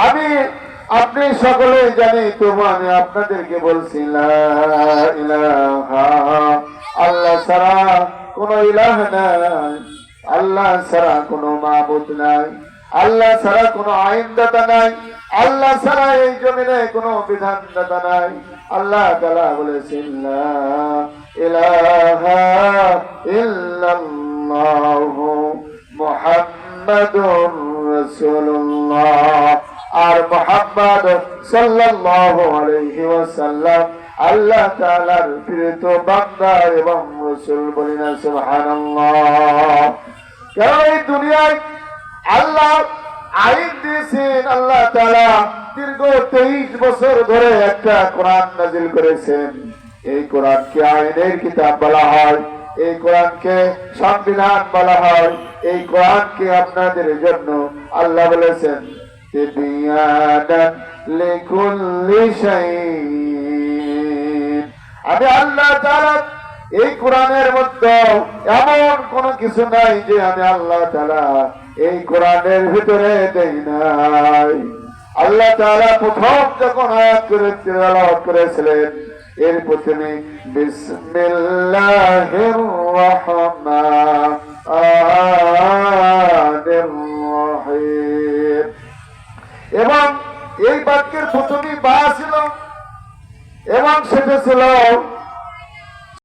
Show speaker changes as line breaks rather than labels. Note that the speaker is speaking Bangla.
আমি আপনি সকলে জানি, তবু আমি আপনাদেরকে বলছি লা ইলাহা আল্লাহ ছাড়া কোন ইলাহ নাই, আল্লাহ ছাড়া কোন মাবুদ নাই, আল্লাহ ছাড়া কোন আইনদাতা নাই, আল্লাহ ছাড়া এই জমিনে কোন বিধানদাতা নাই। আল্লাহ তাআলা বলেছেন লা ইলাহা ইল্লাল্লাহু মুহাম্মাদুর রাসূলুল্লাহ। আর মুহাম্মদ সাল্লাল্লাহু আলাইহি ওয়াসাল্লাম আল্লাহ তাআলার প্রিয় বান্দা এবং রাসূল। বলেন সুবহানাল্লাহ। কারণ এই দুনিয়ায় আল্লাহ আইন দিয়েছেন, আল্লাহ তাআলা দীর্ঘ 23 বছর ধরে একটা কোরআন নাযিল করেছেন। এই কোরআনকে আইনের কিতাব বলা হয়, এই কোরআনকে সংবিধান বলা হয়। এই কোরআনকে আপনাদের জন্য আল্লাহ বলেছেন তিবিয়ানান লিকুল্লি শাইইন। আমি আল্লাহ তাআলা এই কোরআনের মধ্যে এমন কোন কিছু নাই যে আমি আল্লাহ তাআলা এই কোরআনের ভিতরে দেই নাই। আল্লাহ তাআলা প্রথম যখন আয়াত করে তেলাওয়াত করেছিলেন, এর প্রথমে বিসমিল্লাহির রহমানির রহিম, এবং এই বাক্যের প্রথমেই বা ছিল এবং সেটা ছিল